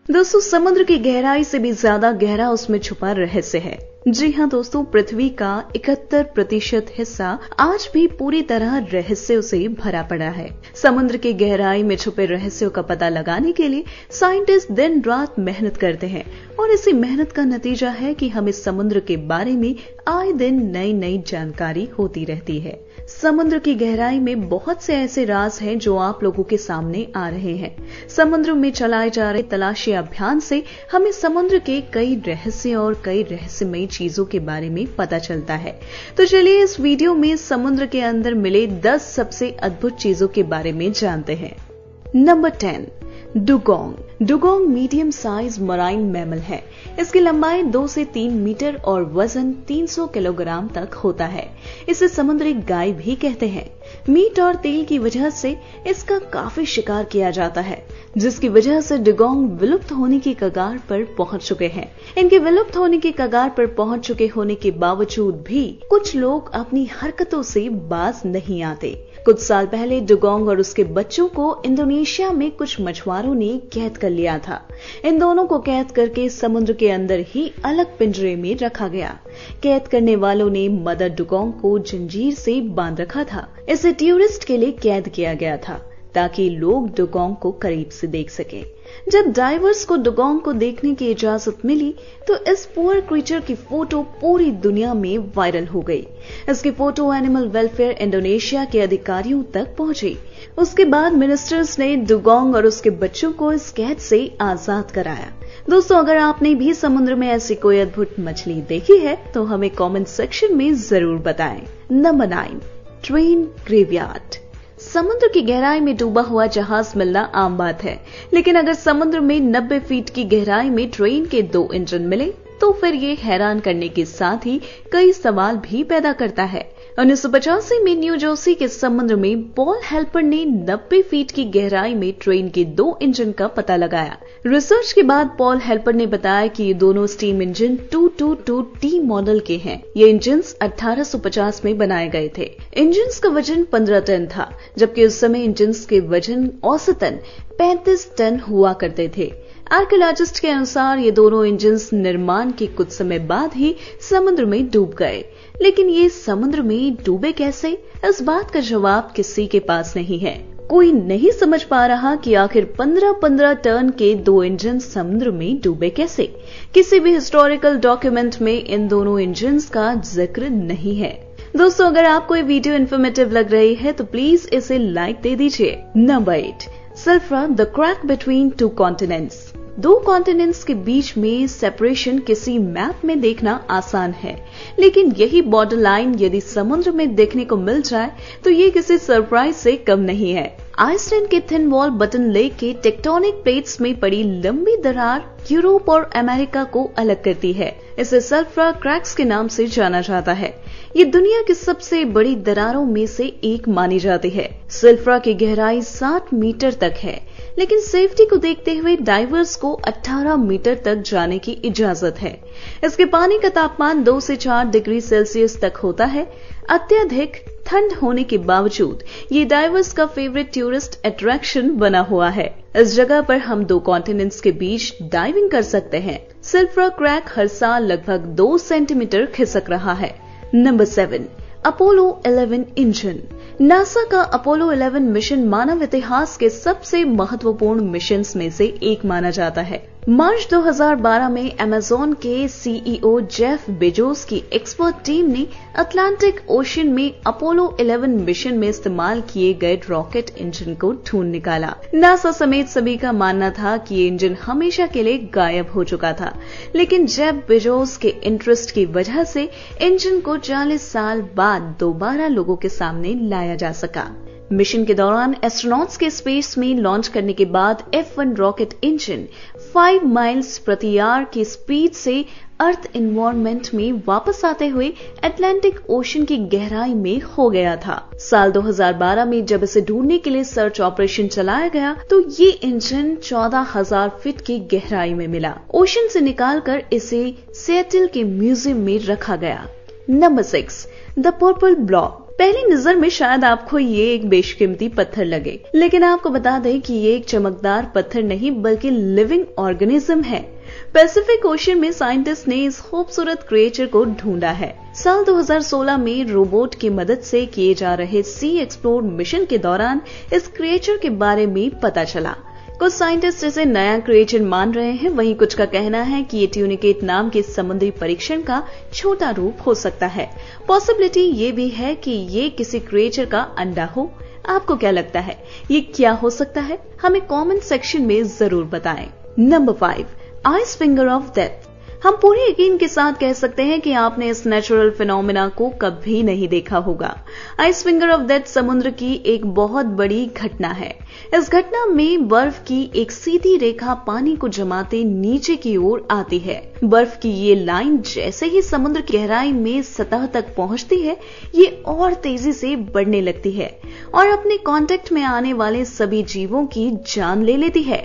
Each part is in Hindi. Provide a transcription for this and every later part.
दोस्तों, समुद्र की गहराई से भी ज्यादा गहरा उसमें छुपा रहस्य है। जी हाँ दोस्तों, पृथ्वी का 71% हिस्सा आज भी पूरी तरह रहस्यों से भरा पड़ा है। समुद्र की गहराई में छुपे रहस्यों का पता लगाने के लिए साइंटिस्ट दिन रात मेहनत करते हैं और इसी मेहनत का नतीजा है कि हमें समुद्र के बारे में आए दिन नई नई जानकारी होती रहती है। समुद्र की गहराई में बहुत से ऐसे राज हैं जो आप लोगों के सामने आ रहे हैं। समुद्र में चलाए जा रहे तलाशी अभियान से हमें समुद्र के कई रहस्य और कई रहस्यमयी चीजों के बारे में पता चलता है। तो चलिए इस वीडियो में समुद्र के अंदर मिले 10 सबसे अद्भुत चीजों के बारे में जानते हैं। Number 10, dugong. Dugong medium size marine mammal है। इसकी लंबाई 2 से 3 मीटर और वजन 300 किलोग्राम तक होता है। इसे समुद्री गाय भी कहते हैं। मीट और तेल की वजह से इसका काफी शिकार किया जाता है, जिसकी वजह से डुगोंग विलुप्त होने की कगार पर पहुंच चुके हैं। इनके विलुप्त होने की कगार पर पहुंच चुके होने के बावजूद भी कुछ लोग अपनी हरकतों से बाज नहीं आते। कुछ साल पहले डुगोंग और उसके बच्चों को इंडोनेशिया में कुछ मछुआरों ने कैद कर लिया था। इन दोनों को कैद करके समुद्र के अंदर ही अलग पिंजरे में रखा गया। कैद करने वालों ने मदर डुगोंग को जंजीर से बांध रखा था। इसे टूरिस्ट के लिए कैद किया गया था ताकि लोग डुगोंग को करीब से देख सके। जब डाइवर्स को डुगोंग को देखने की इजाजत मिली तो इस पुअर क्रीचर की फोटो पूरी दुनिया में वायरल हो गई। इसकी फोटो एनिमल वेलफेयर इंडोनेशिया के अधिकारियों तक पहुंची। उसके बाद मिनिस्टर्स ने डुगोंग और उसके बच्चों को इस कैद से आजाद कराया। दोस्तों, अगर आपने भी समुद्र में ऐसी कोई अद्भुत मछली देखी है तो हमें कमेंट सेक्शन में जरूर बताएं। Number 9, train graveyard. समुद्र की गहराई में डूबा हुआ जहाज मिलना आम बात है, लेकिन अगर समुद्र में 90 फीट की गहराई में ट्रेन के 2 इंजन मिले तो फिर ये हैरान करने के साथ ही कई सवाल भी पैदा करता है। 1985 में न्यू जर्सी के समुद्र में पॉल हेल्पर ने 90 फीट की गहराई में ट्रेन के 2 इंजन का पता लगाया। रिसर्च के बाद पॉल हेल्पर ने बताया कि ये दोनों स्टीम इंजन 222T मॉडल के हैं। ये इंजन 1850 में बनाए गए थे। इंजन का वजन 15 टन था, जबकि उस समय इंजन के वजन औसतन 35 टन हुआ करते थे। आर्कियोलॉजिस्ट के अनुसार ये दोनों इंजन निर्माण के कुछ समय बाद ही समुद्र में डूब गए। लेकिन ये समुद्र में डूबे कैसे, इस बात का जवाब किसी के पास नहीं है। कोई नहीं समझ पा रहा कि आखिर 15-15 टन के 2 इंजन समुद्र में डूबे कैसे। किसी भी हिस्टोरिकल डॉक्यूमेंट में इन दोनों इंजन का जिक्र नहीं है। दोस्तों, अगर आपको ये वीडियो इन्फॉर्मेटिव लग रही है तो प्लीज इसे लाइक दे दीजिए। Number 8, Silfra, the crack between 2 continents. 2 continents के बीच में सेपरेशन किसी मैप में देखना आसान है, लेकिन यही बॉर्डर लाइन यदि समुद्र में देखने को मिल जाए तो ये किसी सरप्राइज से कम नहीं है। आइसलैंड के थिन वॉल बटन लेक के टेक्टोनिक प्लेट्स में पड़ी लंबी दरार यूरोप और अमेरिका को अलग करती है। इसे सल्फ्रा क्रैक्स के नाम से जाना जाता है। ये दुनिया की सबसे बड़ी दरारों में से एक मानी जाती है। सल्फ्रा की गहराई 60 मीटर तक है, लेकिन सेफ्टी को देखते हुए डाइवर्स को 18 मीटर तक जाने की इजाजत है। इसके पानी का तापमान 2 से 4 डिग्री सेल्सियस तक होता है। अत्यधिक ठंड होने के बावजूद ये डाइवर्स का फेवरेट टूरिस्ट अट्रैक्शन बना हुआ है। इस जगह पर हम 2 कॉन्टिनेंट्स के बीच डाइविंग कर सकते हैं। सल्फ्रा क्रैक हर साल लगभग 2 सेंटीमीटर खिसक रहा है। Number 7, Apollo 11 engine. नासा का अपोलो 11 मिशन मानव इतिहास के सबसे महत्वपूर्ण मिशंस में से एक माना जाता है। मार्च 2012 में अमेज़न के सीईओ जेफ बेजोस की एक्सपर्ट टीम ने अटलांटिक ओशन में अपोलो 11 मिशन में इस्तेमाल किए गए रॉकेट इंजन को ढूंढ निकाला। नासा समेत सभी का मानना था कि ये इंजन हमेशा के लिए गायब हो चुका था, लेकिन जेफ बेजोस के इंटरेस्ट की वजह से इंजन को 40 साल बाद दोबारा लोगों के सामने लाया जा सका। मिशन के दौरान एस्ट्रोनॉट्स के स्पेस में लॉन्च करने के बाद F1 रॉकेट इंजन 5 माइल्स प्रति आवर की स्पीड से अर्थ एनवायरनमेंट में वापस आते हुए अटलांटिक ओशन की गहराई में खो गया था। साल 2012 में जब इसे ढूंढने के लिए सर्च ऑपरेशन चलाया गया तो ये इंजन 14,000 फीट की गहराई में मिला। ओशन से निकालकर इसे सिएटल के म्यूजियम में रखा गया। Number 6, the purple blob. पहली नजर में शायद आपको ये एक बेशकीमती पत्थर लगे, लेकिन आपको बता दें कि ये एक चमकदार पत्थर नहीं बल्कि लिविंग ऑर्गेनिज्म है। पैसिफिक ओशन में साइंटिस्ट ने इस खूबसूरत क्रिएचर को ढूंढा है। साल 2016 में रोबोट की मदद से किए जा रहे सी एक्सप्लोर मिशन के दौरान इस क्रिएचर के बारे में पता चला। कुछ साइंटिस्ट इसे नया क्रिएचर मान रहे हैं, वहीं कुछ का कहना है कि ये ट्यूनिकेट नाम के समुद्री परीक्षण का छोटा रूप हो सकता है। पॉसिबिलिटी ये भी है कि ये किसी क्रिएचर का अंडा हो। आपको क्या लगता है, ये क्या हो सकता है? हमें कमेंट सेक्शन में जरूर बताएं। Number 5, ice finger of death. हम पूरे यकीन के साथ कह सकते हैं कि आपने इस नेचुरल फिनोमेना को कभी नहीं देखा होगा। आइस फिंगर ऑफ डेथ समुद्र की एक बहुत बड़ी घटना है। इस घटना में बर्फ की एक सीधी रेखा पानी को जमाते नीचे की ओर आती है। बर्फ की ये लाइन जैसे ही समुद्र की गहराई में सतह तक पहुंचती है, ये और तेजी से बढ़ने लगती है और अपने कांटेक्ट में आने वाले सभी जीवों की जान ले लेती है।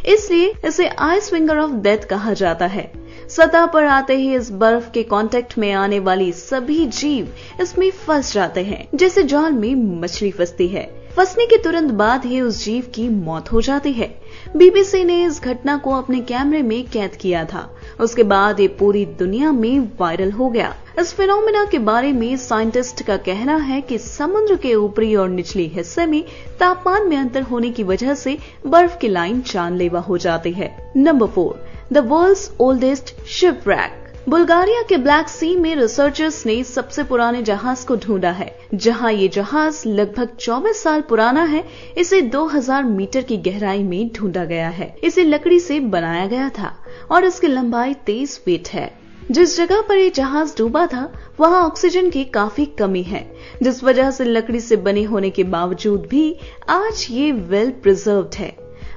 इसलिए इसे आइस फिंगर ऑफ डेथ कहा जाता है। सतह पर आते ही इस बर्फ के कांटेक्ट में आने वाली सभी जीव इसमें फंस जाते हैं, जैसे जाल में मछली फंसती है। फंसने के तुरंत बाद ही उस जीव की मौत हो जाती है। बीबीसी ने इस घटना को अपने कैमरे में कैद किया था। उसके बाद ये पूरी दुनिया में वायरल हो गया। इस फिनोमेना के बारे में साइंटिस्ट का कहना है कि समुद्र के ऊपरी और निचले हिस्से में तापमान में अंतर होने की वजह से बर्फ की लाइन जानलेवा हो जाती है। Number 4, the world's oldest shipwreck. Bulgaria के ब्लैक सी में रिसर्चर्स ने सबसे पुराने जहाज को ढूंढा है। जहां ये जहाज लगभग 24 साल पुराना है, इसे 2000 मीटर की गहराई में ढूंढा गया है। इसे लकड़ी से बनाया गया था और इसकी लंबाई 23 फीट है। जिस जगह पर ये जहाज डूबा था वहां ऑक्सीजन की काफी कमी है, जिस वजह से लकड़ी से बने होने के बावजूद भी आज ये वेल प्रिजर्व्ड है।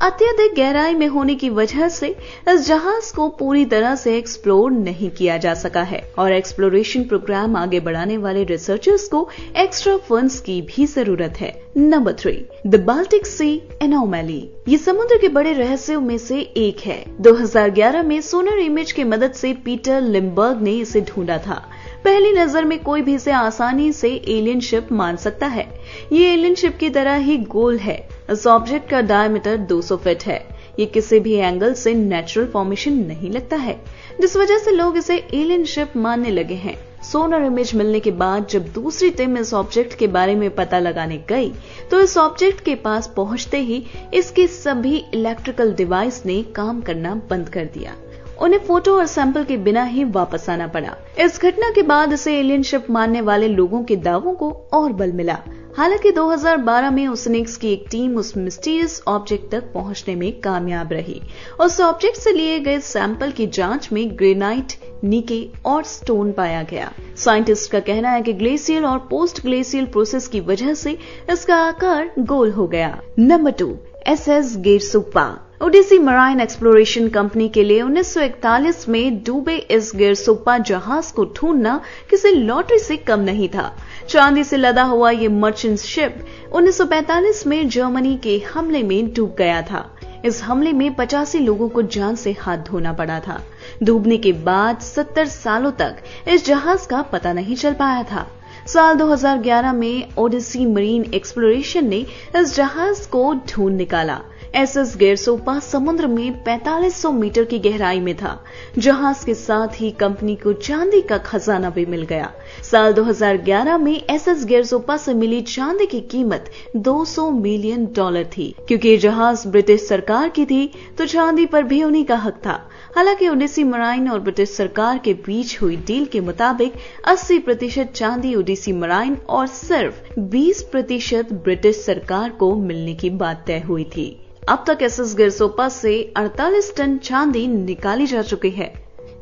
अत्यधिक गहराई में होने की वजह से इस जहाज को पूरी तरह से एक्सप्लोर नहीं किया जा सका है और एक्सप्लोरेशन प्रोग्राम आगे बढ़ाने वाले रिसर्चर्स को एक्स्ट्रा फंड्स की भी जरूरत है। Number 3, the Baltic Sea anomaly. ये समुद्र के बड़े रहस्यों में से एक है। 2011 में सोनर इमेज की मदद से पीटर लिम्बर्ग ने इसे ढूंढा था। पहली नजर में कोई भी इसे आसानी से एलियन शिप मान सकता है। ये एलियन शिप की तरह ही गोल है। इस ऑब्जेक्ट का डायमीटर 200 फीट है। ये किसी भी एंगल से नेचुरल फॉर्मेशन नहीं लगता है, जिस वजह से लोग इसे एलियन शिप मानने लगे हैं। सोनर इमेज मिलने के बाद जब दूसरी टीम इस ऑब्जेक्ट के बारे में पता लगाने गई, तो इस ऑब्जेक्ट के पास पहुंचते ही इसके सभी इलेक्ट्रिकल डिवाइस ने काम करना बंद कर दिया। उन्हें फोटो और सैंपल के बिना ही वापस आना पड़ा। इस घटना के बाद इसे एलियन शिप मानने वाले लोगों के दावों को और बल मिला। हालांकि 2012 में ओसेनिक्स की एक टीम उस मिस्टीरियस ऑब्जेक्ट तक पहुंचने में कामयाब रही। उस ऑब्जेक्ट से लिए गए सैंपल की जांच में ग्रेनाइट, निके और स्टोन पाया गया। साइंटिस्ट का कहना है कि ग्लेशियल और पोस्ट ग्लेशियल प्रोसेस की वजह से इसका आकार गोल हो गया। Number 2, SS Gairsoppa. Odyssey Marine Exploration company के लिए 1941 में डूबे इस गेरसोप्पा जहाज को ढूंढना किसी लॉटरी से कम नहीं था। चांदी से लदा हुआ ये मर्चेंट शिप 1945 में जर्मनी के हमले में डूब गया था। इस हमले में 85 लोगों को जान से हाथ धोना पड़ा था। डूबने के बाद 70 सालों तक इस जहाज का पता नहीं चल पाया था। साल 2011 में ओडिसी मरीन एक्सप्लोरेशन ने इस जहाज को ढूंढ निकाला। SS गेरसोप्पा समुद्र में 4500 मीटर की गहराई में था। जहाज के साथ ही कंपनी को चांदी का खजाना भी मिल गया। साल 2011 में SS गेरसोप्पा से मिली चांदी की कीमत $200 मिलियन थी। क्योंकि जहाज ब्रिटिश सरकार की थी, तो चांदी पर भी उन्हीं का हक था। हालांकि ओडिसी मराइन और ब्रिटिश सरकार के बीच हुई डील के मुताबिक 80% चांदी ओडिसी मराइन और सिर्फ 20% ब्रिटिश सरकार को मिलने की बात तय हुई थी। अब तक SS गेरसोप्पा से 48 टन चांदी निकाली जा चुकी है।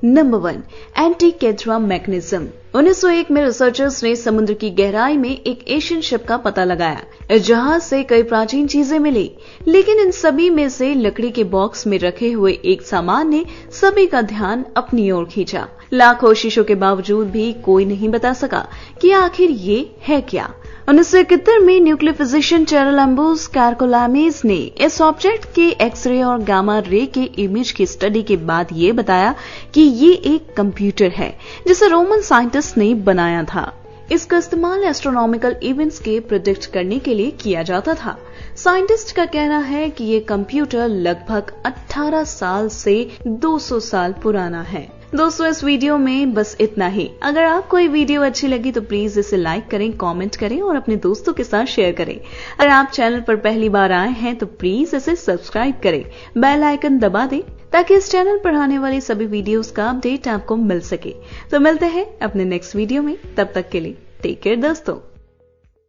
Number 1, एंटीकेथ्रा mechanism. 1901 में रिसर्चर्स ने समुद्र की गहराई में एक एशियन शिप का पता लगाया। इस जहाज से कई प्राचीन चीजें मिली, लेकिन इन सभी में से लकड़ी के बॉक्स में रखे हुए एक सामान ने सभी का ध्यान अपनी ओर खींचा। लाखों कोशिशों के बावजूद भी कोई नहीं बता सका कि आखिर ये है क्या। 1971 में न्यूक्लियर फिजिशियन चेरलम्बोस कैरकोलामेस ने इस ऑब्जेक्ट के एक्सरे और गामा रे के इमेज की स्टडी के बाद ये बताया कि ये एक कंप्यूटर है जिसे रोमन साइंटिस्ट ने बनाया था। इसका इस्तेमाल एस्ट्रोनॉमिकल इवेंट्स के प्रिडिक्ट करने के लिए किया जाता था। साइंटिस्ट का कहना है कि ये कंप्यूटर लगभग 18 साल से 200 साल पुराना है। दोस्तों, इस वीडियो में बस इतना ही। अगर आपको ये वीडियो अच्छी लगी तो प्लीज इसे लाइक करें, कमेंट करें और अपने दोस्तों के साथ शेयर करें। अगर आप चैनल पर पहली बार आए हैं तो प्लीज इसे सब्सक्राइब करें, बेल आइकन दबा दें ताकि इस चैनल पर आने वाली सभी वीडियोस का अपडेट आपको मिल सके। तो मिलते हैं अपने नेक्स्ट वीडियो में, तब तक के लिए टेक केयर दोस्तों।